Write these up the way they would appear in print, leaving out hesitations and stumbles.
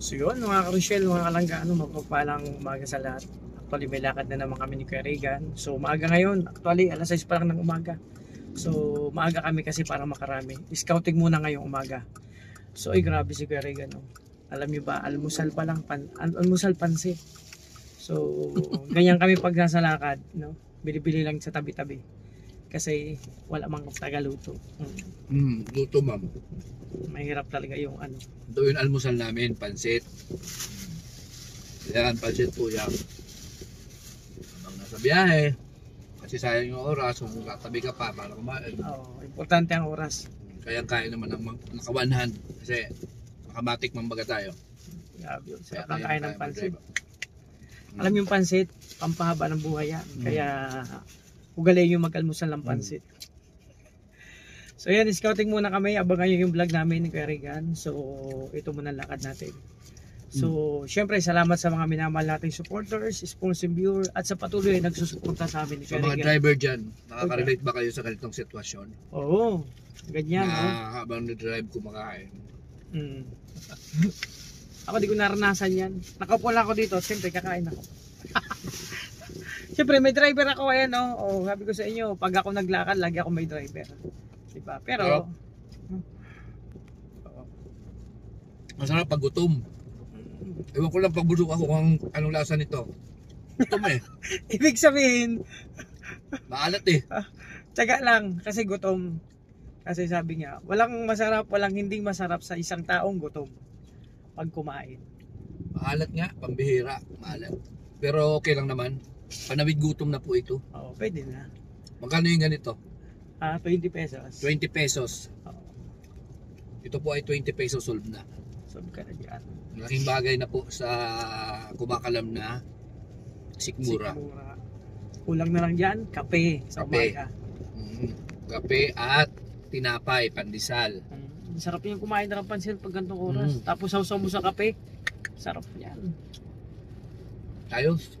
So yun mga ka-Rochelle, mga kalangga, mapagpalang umaga sa lahat. Actually may lakad na naman kami ni Kuya Regan. So maaga ngayon, actually alas 6 pa lang ng umaga. So maaga kami kasi para makarami. Scouting muna ngayong umaga. So ay grabe si Kuya Regan. No? Alam niyo ba, almusal pa lang, almusal pansit. So ganyan kami pag nasa lakad. No? Bili-bili lang sa tabi-tabi. Kasi wala mang tagaluto. Luto ma'am. Mahirap talaga yung ano. Ito yung almusal namin, pansit. Yan, pansit po yan. Habang nasa biyahe, kasi sayang yung oras, kung tatabi ka pa para kumain. Importante ang oras. Kaya kain naman ng naka one hand, kasi makamatik mambaga tayo. Grabe yun. Sarap lang kain ng pansit. Alam yung pansit, pampahaba ng buhay yan. Kaya ugaliin yung mag-almusal ng pansit. So yan, scouting muna kami. Abangan nyo yung vlog namin ni Kuya Regan. So ito muna lakad natin. So syempre salamat sa mga minamahal nating supporters, sponsor viewer, at sa patuloy na nagsusuporta sa amin ni Kuya Sa mga Regan. driver dyan, nakaka-relate ba kayo sa ganitong sitwasyon? Oo, ganyan. Na habang nag-drive kumakain. Ako di ko naranasan yan. Nakaupo lang ako dito, siyempre kakain ako. Siyempre may driver ako, ayan no. Oh, sabi ko sa inyo, pag ako naglakad, lagi ako may driver. Diba? Pero masarap pag gutom. Ewan ko lang pag busog ako kung anong lasa nito. Gutom eh. Ibig sabihin, Maalat eh. tiyaga lang kasi gutom. Kasi sabi nga, walang masarap, walang hindi masarap sa isang taong gutom pag kumain. Maalat nga, pambihira, maalat. Pero okay lang naman. Panawid gutom na po ito. Oo, pwede na. Magkano yung ganito? 20 pesos. 20 pesos. Oo. Ito po ay 20 pesos solve na. Solve ka na dyan. Malaking bagay na po sa kumakalam na sikmura. Kulang na lang dyan, kape sa umaga. Kape at tinapay, pandesal. Sarap yung kumain na ng pansit pag gantong oras. Tapos sausaw mo sa kape. Sarap yan. Ayos.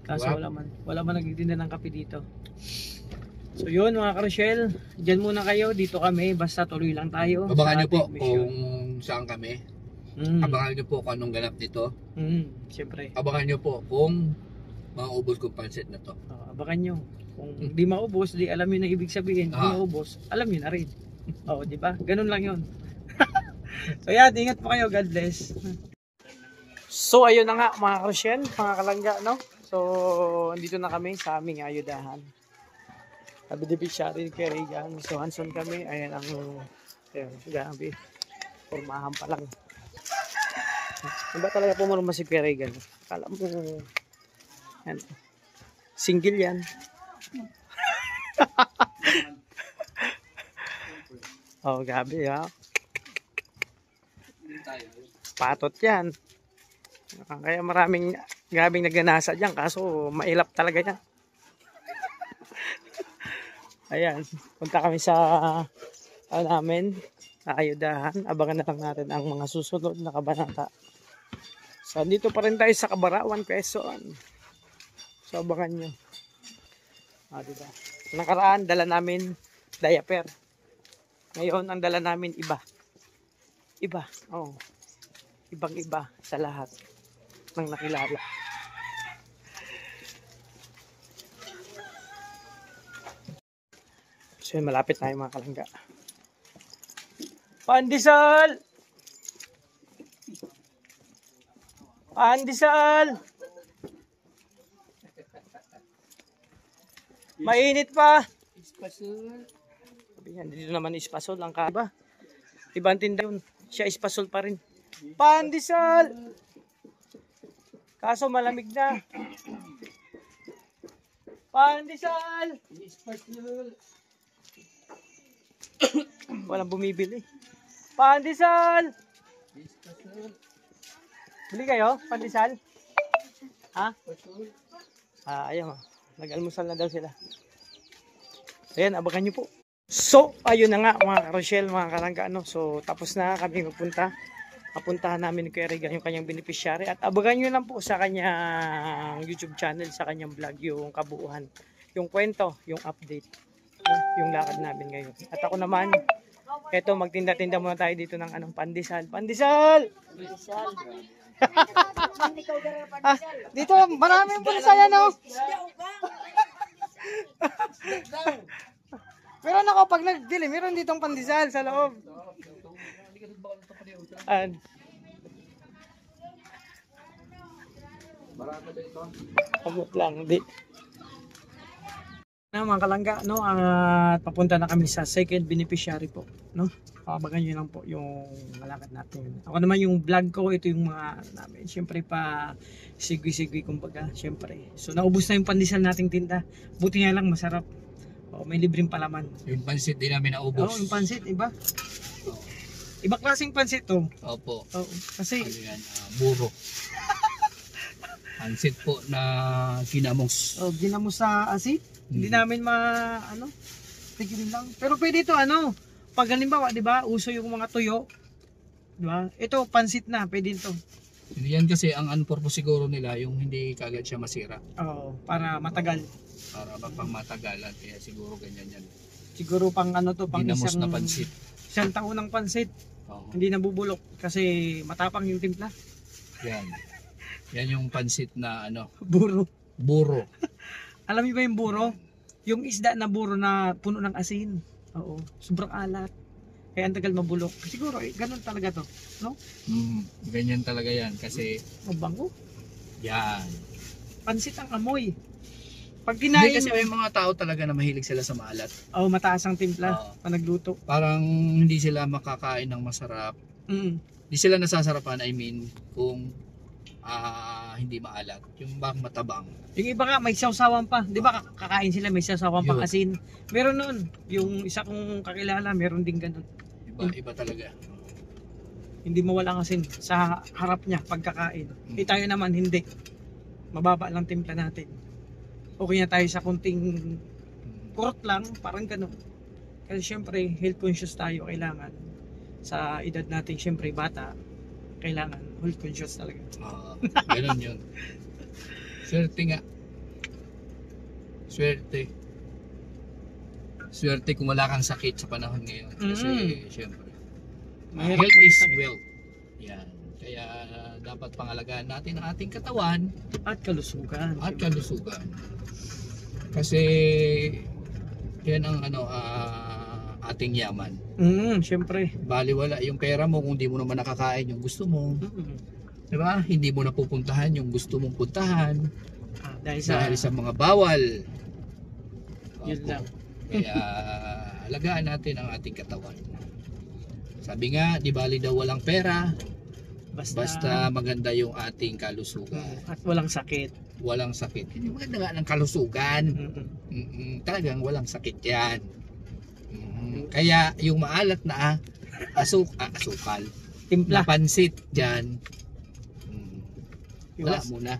Kaso wala man nagtitinda ng kape dito. So yun mga ka-Rochelle, dyan muna kayo, dito kami, basta tuloy lang tayo. Abangan nyo po kung saan kami. Abangan nyo po kung anong ganap dito. Siyempre. Abangan nyo po kung maubos kong pansit na to. Abangan nyo. Kung di maubos, di alam nyo na ibig sabihin. Kung maubos, alam nyo na rin. Oo, di ba? Ganun lang yun. So yan, ingat po kayo. God bless. So ayun na nga mga ka-Rochelle, mga kalangga, no? So andito na kami sa aming ayudahan. Sabi di Pichari kay Regan. So Hanson kami. Ayan ang gabi. Formahan pa lang. Diba talaga pumulong si Kuya Regan? Kala mo yan. Single yan. Oh, gabi ha. Patot yan. Kaya maraming gabing naganasa dyan. Kaso mailap talaga yan. Ayan. Punta kami sa namin. Ayudahan. Abangan na lang natin ang mga susunod na kabanata. So, dito pa rin tayo sa Cabarawan, Quezon. So, abangan nyo. Diba? Nakaraan, dala namin diaper. Ngayon, ang dala namin iba. Iba. Oh. Ibang-iba sa lahat ng nakilala. So, malapit na yung mga kalangga. Pandesal! Pandesal! Mainit pa! Ispasol. Dito naman ispasol ang kaba. Ibang tinda yun. Siya ispasol pa rin. Pandesal! Kaso malamig na. Pandesal! Ispasol! Walang bumibili. Pandesal! Bili kayo? Pandesal? Ha? Ayaw. Nag-almusal na daw sila. Ayan, abangan nyo po. So, ayun na nga mga ka-Rochelle, mga kalangga. So, tapos na kami magpunta. Papuntahan namin ni Kuya Regan yung kanyang beneficiary. At abangan nyo lang po sa kanyang YouTube channel, sa kanyang vlog, yung kabuuan. Yung kwento, yung update. Yung lakad namin ngayon. At ako naman, eto magtinda-tinda muna tayo dito ng pandesal. Pandesal! Dito, maraming bulsa yan, oh. Meron ako pag nagdili, meron ditong pandesal sa loob. Abot lang, di. Na mga kalangga, no, at papunta na kami sa second beneficiary po, no. Pabagan nyo lang po yung malakad natin. Ako naman yung vlog ko, ito yung mga ano namin. Siyempre pa sigwi-sigwi kumbaga, siyempre. So naubos na yung pandesal nating tinda. Buti nga lang masarap. Oh, may libreng palaman. Yung pansit din namin naubos. Oh, yung pansit iba. Iba klaseng pansit to. Opo. Oo, kasi Ano yan, buro. Pansit po na ginamos. oh, ginamos sa asin. Hindi namin tigilin lang. Pero pwede ito pag halimbawa, 'di ba, uso yung mga tuyo. 'Di ba? Ito pansit na, pwede ito. Hindi yan kasi ang purpose siguro nila yung hindi kagad siya masira. Oo, para matagal. Para pang matagalan kaya siguro ganyan yan. Siguro pang pang Ginamos na pansit. Isang taon ng pansit. Oo. Hindi nabubulok kasi matapang yung timpla. Yan. Yan yung pansit na Buro. buro. Alam niyo ba yung buro? Yung isda na buro na puno ng asin. Oo, sobrang alat. Kaya ang tagal mabulok. Siguro ganun talaga to, no? Ganyan talaga yan kasi Mabango. yan. Pansit ang amoy. Pag Hindi kinain kasi may mga tao talaga na mahilig sila sa maalat. mataas ang timpla Oo. pag nagluto. Parang hindi sila makakain ng masarap. Hindi sila nasasarapan, I mean, kung hindi maalat. Yung bang matabang. Yung iba nga may sawsawan pa. 'Di ba kakain sila may sawsawan pang Yun. asin. Meron noon. Yung isa kong kakilala, meron din ganun. Iba talaga. Hindi mawala ang asin sa harap niya pagkakain. Tayo naman hindi. Mababa lang timpla natin. Okay na tayo sa kunting kurot lang, parang ganun. Kasi syempre, health conscious tayo, kailangan. Sa edad natin, syempre, bata, kailangan health conscious talaga. Ganun yun. Swerte nga. Swerte. Swerte kung wala kang sakit sa panahon ngayon. Kasi syempre, Mahirap health is magkasakit. wealth. Yan. Kaya dapat pangalagaan natin ang ating katawan At kalusugan. at kalusugan. Kasi yan ang ating yaman. Syempre. Baliwala yung pera mo kung di mo naman nakakain yung gusto mo. Diba? Hindi mo napupuntahan yung gusto mong puntahan Dahil sa mga bawal. Yun lang. Kaya alagaan natin ang ating katawan. Sabi nga, di bali daw walang pera, basta maganda yung ating kalusugan. At walang sakit. Walang sakit. Hindi maganda nga ng kalusugan. Talagang walang sakit yan. Kaya yung maalat na asukal, Timpla. na pansit dyan, wala Iwas. muna.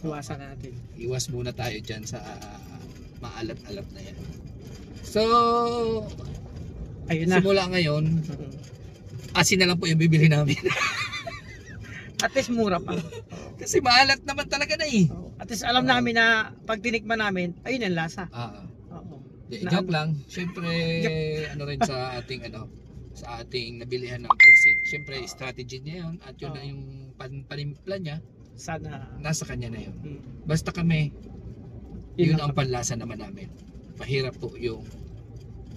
Iwasan natin. Iwas muna tayo dyan sa maalat-alat na yan. So, Ayun na. simula ngayon, asin na lang po yung bibili namin. At least mura pa. Kasi maalat naman talaga na eh. At least alam namin na pag tinikman namin, ayun ang lasa. Oo. Joke lang. Siyempre, rin sa ating sa ating nabilihan ng pansit. Siyempre, strategy niya yun at yun na yung panimpla niya. Sana. Nasa kanya na yun. Basta kami, yun ang panlasa naman namin. Mahirap po yung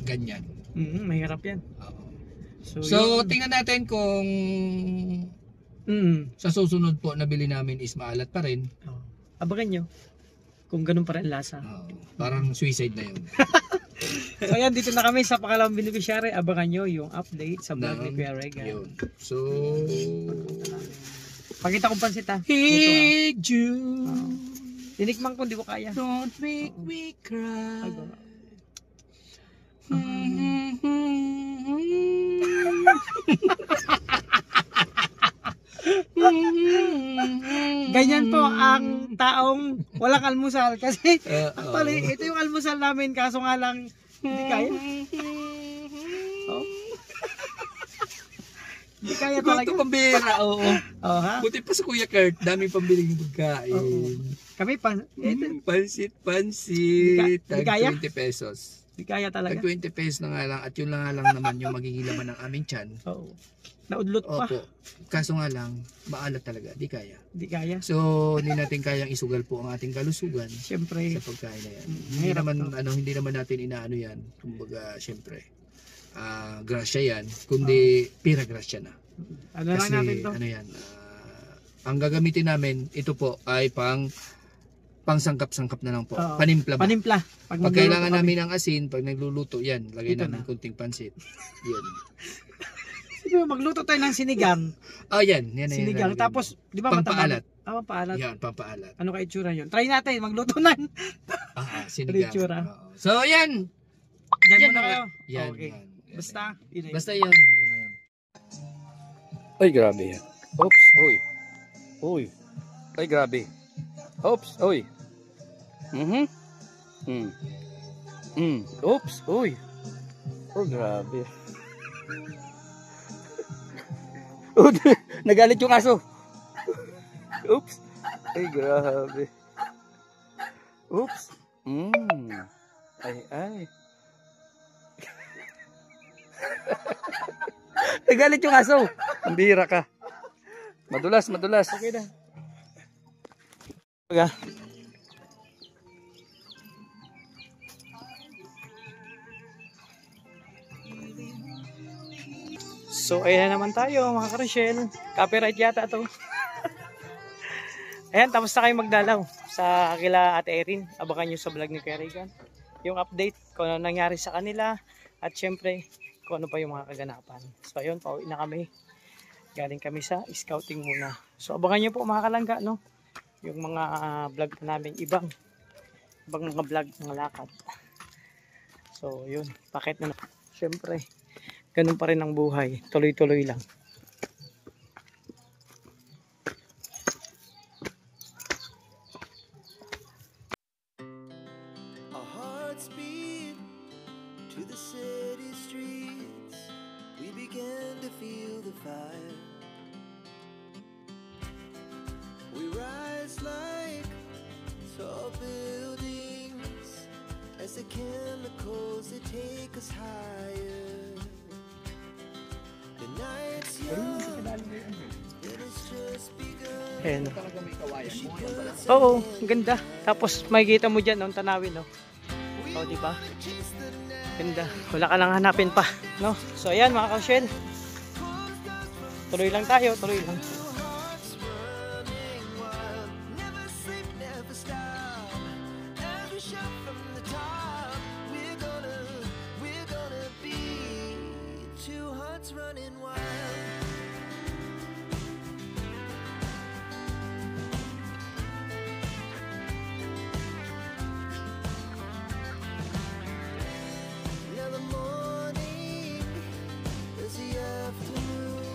ganyan. Mahirap yan. So tingnan natin kung sa susunod po nabili namin is maalat pa rin. Abangan nyo kung ganun pa rin lasa. Parang suicide na yun. So ayan, dito na kami sa pangalawang beneficiary. Abangan nyo yung update sa vlog ni Kuya Regan. Yun. So, pakita kong pansit ha. hey June, Tinikman ko, hindi ko kaya. don't make me cry. Ganyan po ang taong walang almusal kasi actually ito yung almusal namin kaso nga lang hindi kaya. Hindi kaya talaga. Ito pambira, oo. Ha? Buti pa sa Kuya Kurt, daming pambiling pagkain. Kami Pansit. Hindi Tag kaya? 20 pesos. Hindi kaya talaga. Tag 20 pesos na nga lang at yun lang nga lang naman yung magiging laman ng aming tiyan. Oo. Naudlot pa. Opo. Kaso nga lang, maalat talaga, di kaya. Di kaya. So, hindi natin kayang isugal po ang ating kalusugan Siyempre. sa pagkain na yan. Hirap Hindi naman natin inaano yan. Kumbaga, siyempre, grasya yan, kundi pira grasya na. Ano lang Kasi, natin to? ano yan, ang gagamitin namin, ito po ay pangsangkap-sangkap na lang po. Oo. Panimpla ba? Panimpla. Pag kailangan namin ng asin, pag nagluluto, yan, lagay Ito namin na. kunting pansit. Yan. Sige, magluto tayo ng sinigang. Yan. Yan Sinigang. Tapos, di ba pampaalat. Pampaalat. Yan, pampaalat. Ano ka itsura yun? Try natin, magluto na. Sinigang. Itsura. Oo. So, yan. Diyan Yan muna na kayo. Yan. Okay. Yan. Basta, yun na yun. Basta yan. Yun na yan. Ay, grabe yan. Oops, uy. Uy. Ay, grabe. Oops, uy. Oops, uy. Oh, grabe. Oh, nagalit yung aso. Oops. Ay, grabe. Oops. Ay. Nagalit yung aso. Ang bihira ka. Madulas. Okay na. So, ayan na naman tayo mga ka-Rochelle. Copyright yata to. Ayan, tapos na kayo magdalaw sa kila Ate Erin. Abangan nyo sa vlog ni Kuya Regan yung update kung ano nangyari sa kanila. At syempre, kung ano pa yung mga kaganapan. So, ayun, pauwi na kami. Galing kami sa scouting muna. So, abangan nyo po mga kalangga, no? Yung mga vlog na namin, ibang mga vlog, mga lakad. So, yun, pakit na. Syempre, ganun pa rin ang buhay. Tuloy-tuloy lang. Our hearts beat to the city streets. We began to feel the fire. We rise like tall buildings as the chemicals they take us higher. The night's young, and it's just begun. Ayan. Talaga may kawayan mo. Yan pala. Oo, ang ganda. Tapos makikita mo dyan, ang tanawin, no? O, diba? Ganda. Wala ka lang hanapin pa, no? So, ayan mga ka-Rochelle. Tuloy lang tayo, tuloy lang. Never sleep, never stop. Every shot from the top. We're gonna be two hearts running wild. Now the morning is the afternoon.